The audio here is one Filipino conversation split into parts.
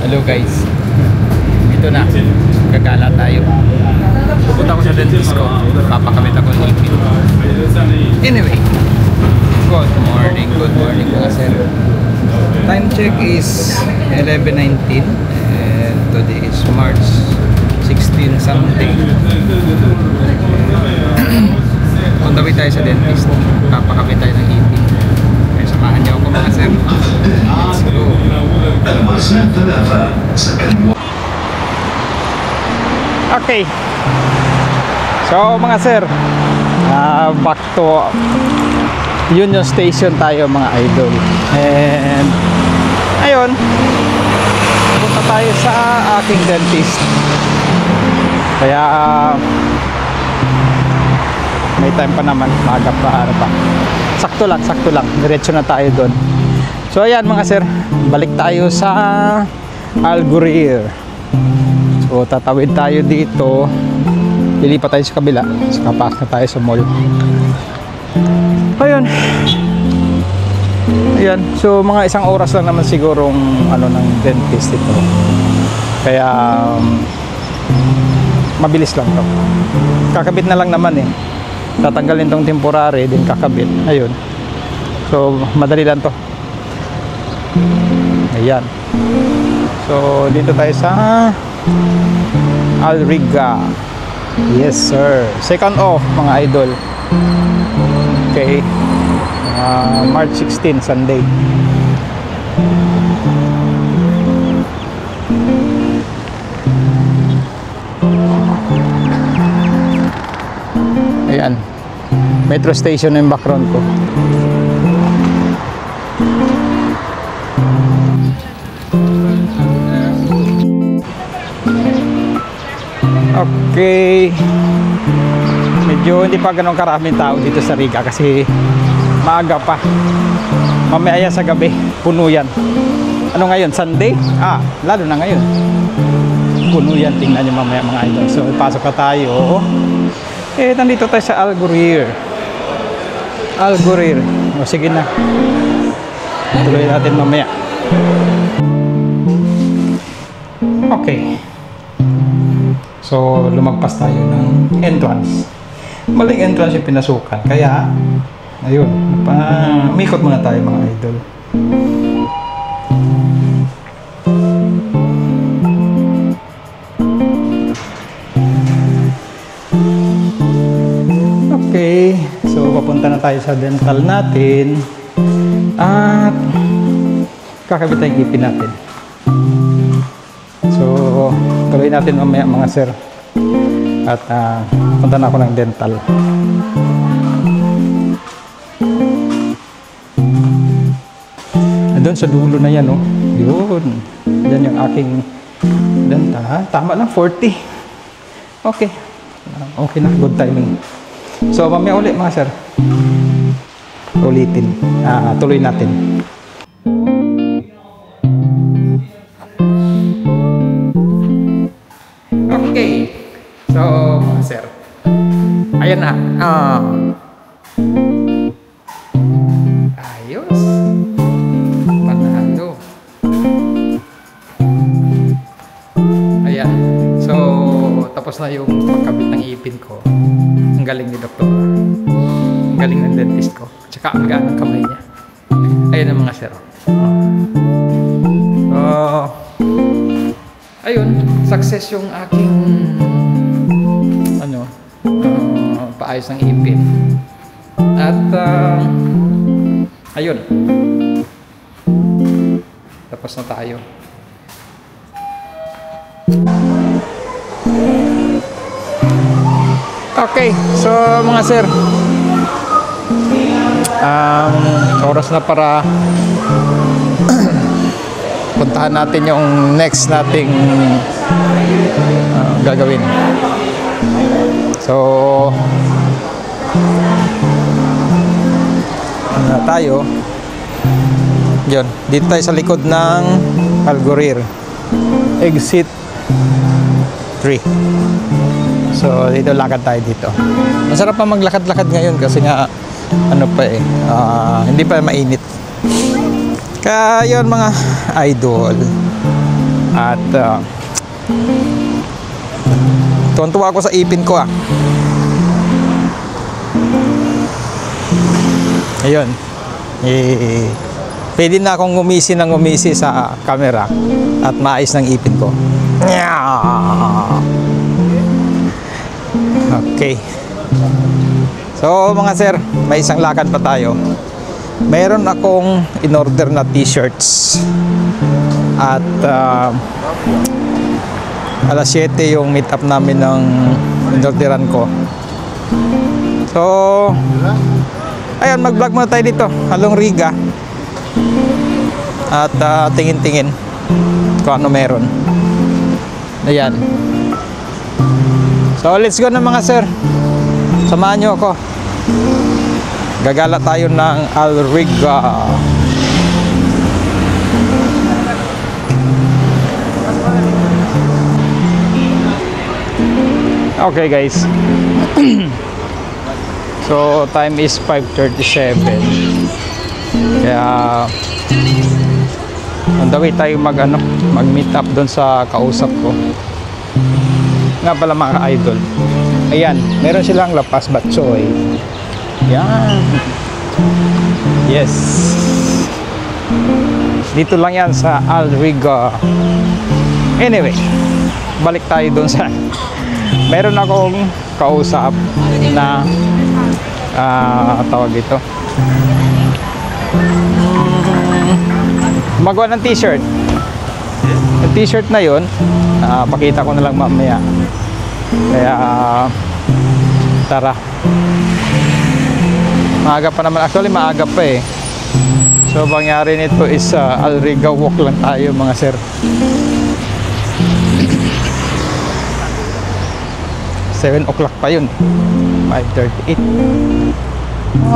Hello guys, ito na, gagala tayo. Pupunta ko sa dentist ko, papakamit ako ng ipin. Anyway, good morning mga sir. Time check is 11:19 and today is March 16 Sunday. Puntabi tayo sa dentist, papakamit tayo ng ipin. Kaya samahan niyo ako mga sir. Let's go. Okay. So mga sir, back to Union Station tayo mga idol. And ayun, punta tayo sa aking dentist. Kaya may time pa naman, maaga pa, ano pa. Sakto lang, diretso na tayo doon. So ayan mga sir, balik tayo sa Algurier. So tatawid tayo dito, lilipat tayo sa kabila, sakapak na tayo sa mall. Ayun, so mga isang oras lang naman sigurong ano ng dentist ito. Kaya mabilis lang to. Kakabit na lang naman eh. Tatanggalin tong temporary, din kakabit. Ayun. So madali lang to. Ayan. So dito tayo sa Alriga. Yes sir. Second off mga idol. Okay. March 16 Sunday. Ayan. Metro station yung background ko. Okay. Medyo hindi pa ganun karaming tao dito sa Riga kasi maaga pa. Mamaya sa gabi, puno yan. Ano ngayon? Sunday? Lalo na ngayon. Puno yan. Tingnan nyo mamaya mga idol. So, pasok ka tayo. Nandito tayo sa Algurier. O, sige na. Tuloy natin mamaya. Okay. So, lumagpas tayo ng entrance. Maling entrance yung pinasukan. Kaya, ayun. Umikot muna tayo mga idol. Okay. So, papunta na tayo sa dental natin. At kakabit tayong ipin natin. So, tuloy natin mamaya mga sir. At punta na ako ng dental. Doon sa dulo na yan, oh. Yun. Yan yung aking dental. Tama lang, 40. Okay. Okay na, good timing. So, mamaya ulit mga sir. Ulitin. Tuloy natin. Okay. So, mga sir. Ayan na. Ayos. Panalo. Ayan. So, tapos na yung pagkabit ng ipin ko. Ang galing ni doktor. Ang galing ng dentist ko. Tsaka ang gaan ng kamay niya. Ayan ang mga sir. Ayun, success yung aking paayos ng ipin. At ayun. Tapos na tayo. Okay, so mga sir. Oras na para puntahan natin yung next nating gagawin. So na tayo. Yun, dito tayo sa likod ng Algurier. Exit 3. So dito lakad tayo dito. Masarap pa maglakad-lakad ngayon kasi nga ano pa hindi pa mainit. Kaya yun mga idol, At tuwan-tuwa ako sa ipin ko ah. Ayun. Pwede na akong ngumisi ng ngumisi sa camera at maayos ng ipin ko. Okay. So mga sir, may isang lakad pa tayo. Mayroon akong in-order na t-shirts. At alas 7 yung meet up namin ng in-orderan ko. So ayun, mag-vlog muna tayo dito, Halong Riga. At tingin-tingin kung ano meron. Ayan. So let's go na mga sir. Samahan nyo ako. Gagala tayo ng Al Riga. Okay guys. So time is 5:37. Kaya on the way tayo mag-meet up doon sa kausap ko. Nga pala mga idol. Ayan, meron silang lapas batsoy. Yan. Yes. Dito lang yan sa Al Riga. Anyway, balik tayo doon sa meron akong kausap na tawag ito, magawa ng t-shirt. Yung t-shirt na yun, pakita ko na lang mamaya. Kaya tara. Maaga pa naman, actually maaga pa eh. So pangyari nito is Al Riga walk lang tayo mga sir. 7 o'clock pa yun. 5:38.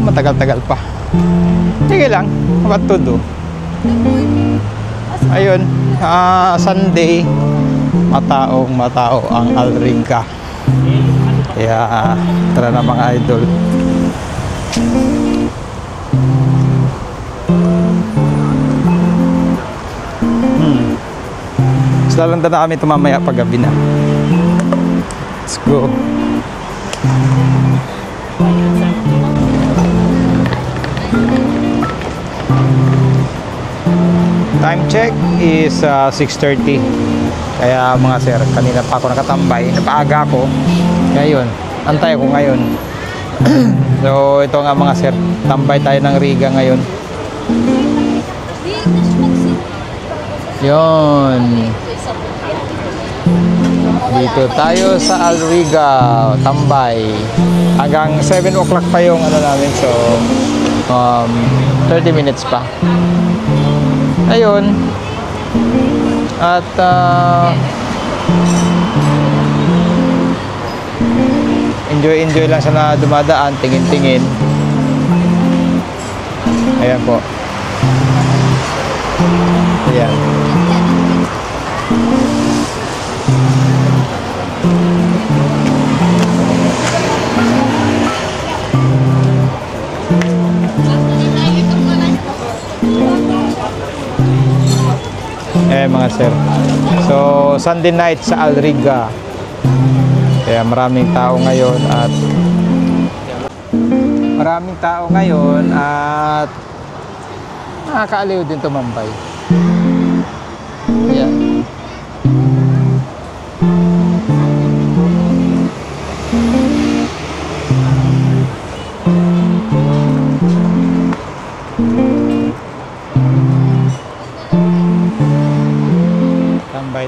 Matagal-tagal pa. Sige lang, what to do. Ayun, Sunday, matao ang Al Riga. Kaya tara na mga idol. Lalanda na kami tumamaya pag gabi na. Let's go. Time check is 6:30. Kaya mga sir, kanina pa ako nakatambay, napaaga ako. Ngayon, antay ako ngayon. So ito nga mga sir, tambay tayo ng Riga ngayon. Yon. Dito tayo sa Al Riga, tambay. Hanggang 7 o'clock pa yung ano namin, so 30 minutes pa. Ayun. At enjoy lang sa na dumadaan, tingin-tingin. Ayan po. Ayan. Mga sir. So Sunday night sa Al Riga. Kaya maraming tao ngayon at nakakaaliw din tumambay. Ayan.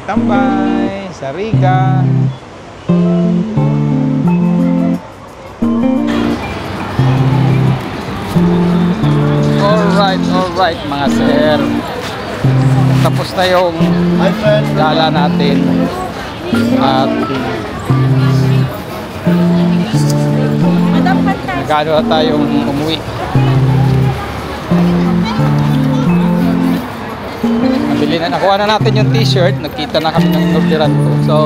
Tambay sa Riga. Alright mga sir. Tapos na yung gala natin. At nagano na tayong umuwi. Nakuha na natin yung t-shirt. Nakita na kami ng orderan ko. So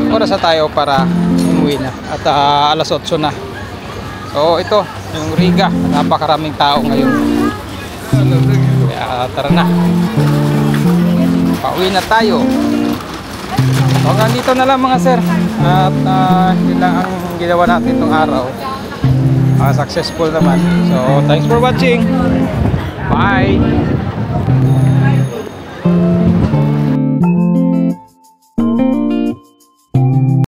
oras na tayo para umuwi na. At alas 8 na. So ito yung Riga. Napakaraming tao ngayon. Kaya tara na. pauwi na tayo. So hanggang dito na lang mga sir. At yun lang ang ginawa natin itong araw. Successful naman. So thanks for watching. Bye.